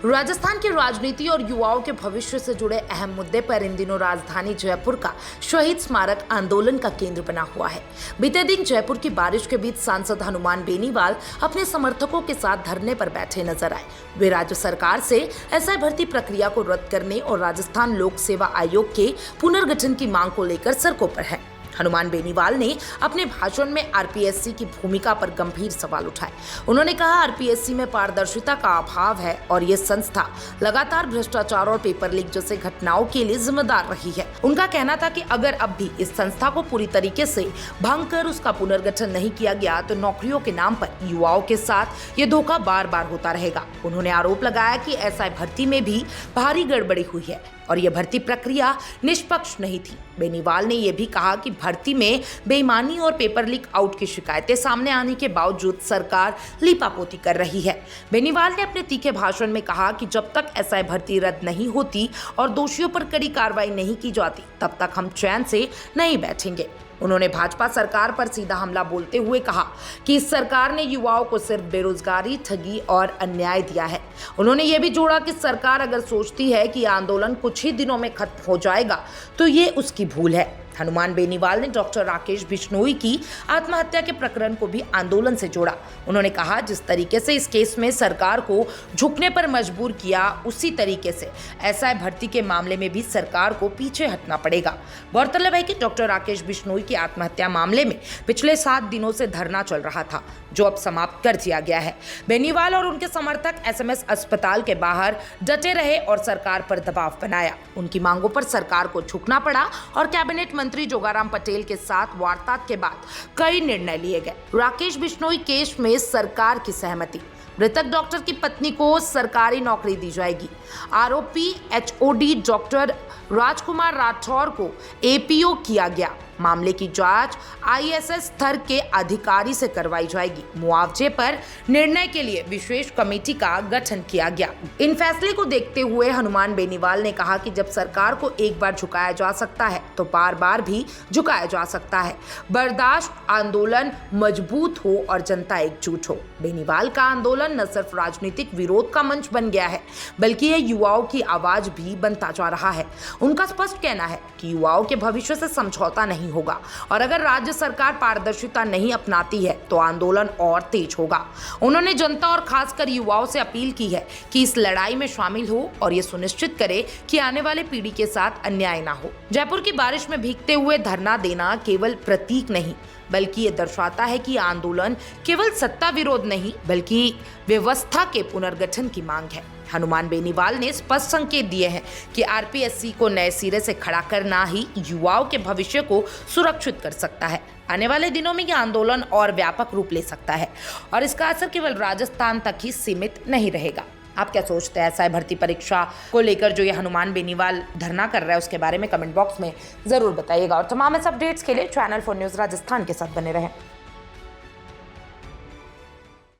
राजस्थान की राजनीति और युवाओं के भविष्य से जुड़े अहम मुद्दे पर इन दिनों राजधानी जयपुर का शहीद स्मारक आंदोलन का केंद्र बना हुआ है। बीते दिन जयपुर की बारिश के बीच सांसद हनुमान बेनीवाल अपने समर्थकों के साथ धरने पर बैठे नजर आए। वे राज्य सरकार से एसआई भर्ती प्रक्रिया को रद्द करने और राजस्थान लोक सेवा आयोग के पुनर्गठन की मांग को लेकर सड़कों पर हैं। हनुमान बेनीवाल ने अपने भाषण में आरपीएससी की भूमिका पर गंभीर सवाल उठाए। उन्होंने कहा, आरपीएससी में पारदर्शिता का अभाव है और ये संस्था लगातार भ्रष्टाचार और पेपर लीक जैसे घटनाओं के लिए जिम्मेदार रही है। उनका कहना था कि अगर अब भी इस संस्था को पूरी तरीके से भंग कर उसका पुनर्गठन नहीं किया गया तो नौकरियों के नाम पर युवाओं के साथ ये धोखा बार बार होता रहेगा। उन्होंने आरोप लगाया कि एसआई भर्ती में भी भारी गड़बड़ी हुई है और यह भर्ती प्रक्रिया निष्पक्ष नहीं थी। बेनीवाल ने यह भी कहा कि भर्ती में बेईमानी और पेपर लीक आउट की शिकायतें सामने आने के बावजूद सरकार लीपापोती कर रही है। बेनीवाल ने अपने तीखे भाषण में कहा कि जब तक एसआई भर्ती रद्द नहीं होती और दोषियों पर कड़ी कार्रवाई नहीं की जाती तब तक हम चैन से नहीं बैठेंगे। उन्होंने भाजपा सरकार पर सीधा हमला बोलते हुए कहा कि इस सरकार ने युवाओं को सिर्फ बेरोजगारी, ठगी और अन्याय दिया है। उन्होंने ये भी जोड़ा कि सरकार अगर सोचती है कि आंदोलन कुछ ही दिनों में खत्म हो जाएगा तो ये उसकी भूल है। हनुमान बेनीवाल ने डॉक्टर राकेश बिश्नोई की आत्महत्या के प्रकरण को भी आंदोलन से जोड़ा। उन्होंने कहा, जिस तरीके से इस केस में सरकार को झुकने पर मजबूर किया, उसी तरीके से एसआई भर्ती के मामले में भी सरकार को पीछे हटना पड़ेगा। गौरतलब है कि डॉक्टर राकेश बिश्नोई की आत्महत्या मामले में पिछले 7 दिनों से धरना चल रहा था, जो अब समाप्त कर दिया गया है। बेनीवाल और उनके समर्थक एसएमएस अस्पताल के बाहर डटे रहे और सरकार पर दबाव बनाया। उनकी मांगों पर सरकार को झुकना पड़ा और कैबिनेट मंत्री जोगाराम पटेल के साथ वार्ता के बाद कई निर्णय लिए गए। राकेश बिश्नोई केस में सरकार की सहमति, मृतक डॉक्टर की पत्नी को सरकारी नौकरी दी जाएगी। आरोपी एचओडी डॉक्टर राजकुमार राठौर को एपीओ किया गया। मामले की जांच आईएसएस स्तर के अधिकारी से करवाई जाएगी। मुआवजे पर निर्णय के लिए विशेष कमेटी का गठन किया गया। इन फैसले को देखते हुए हनुमान बेनीवाल ने कहा कि जब सरकार को एक बार झुकाया जा सकता है तो बार बार भी झुकाया जा सकता है। बर्दाश्त, आंदोलन मजबूत हो और जनता एकजुट हो। बेनीवाल का आंदोलन न सिर्फ राजनीतिक विरोध का मंच बन गया है, बल्कि यह युवाओं की आवाज भी बनता जा रहा है। उनका स्पष्ट कहना है कि युवाओं के भविष्य से समझौता नहीं होगा और अगर राज्य सरकार पारदर्शिता नहीं अपनाती है तो आंदोलन और तेज होगा। उन्होंने जनता और खासकर युवाओं से अपील की है कि इस लड़ाई में शामिल हो और ये सुनिश्चित करे कि आने वाले पीढ़ी के साथ अन्याय ना हो। जयपुर की बारिश में भीगते हुए धरना देना केवल प्रतीक नहीं, बल्कि ये दर्शाता है कि आंदोलन केवल सत्ता विरोध नहीं बल्कि व्यवस्था के पुनर्गठन की मांग है। हनुमान बेनीवाल ने स्पष्ट संकेत दिए हैं कि आरपीएससी को नए सिरे से खड़ा करना ही युवाओं के भविष्य को सुरक्षित कर सकता है। आने वाले दिनों में यह आंदोलन और व्यापक रूप ले सकता है और इसका असर केवल राजस्थान तक ही सीमित नहीं रहेगा। आप क्या सोचते हैं एसआई भर्ती परीक्षा को लेकर जो ये हनुमान बेनीवाल धरना कर रहा है, उसके बारे में कमेंट बॉक्स में जरूर बताइएगा और तमाम इस अपडेट्स के लिए चैनल 4 न्यूज़ राजस्थान के साथ बने रहें।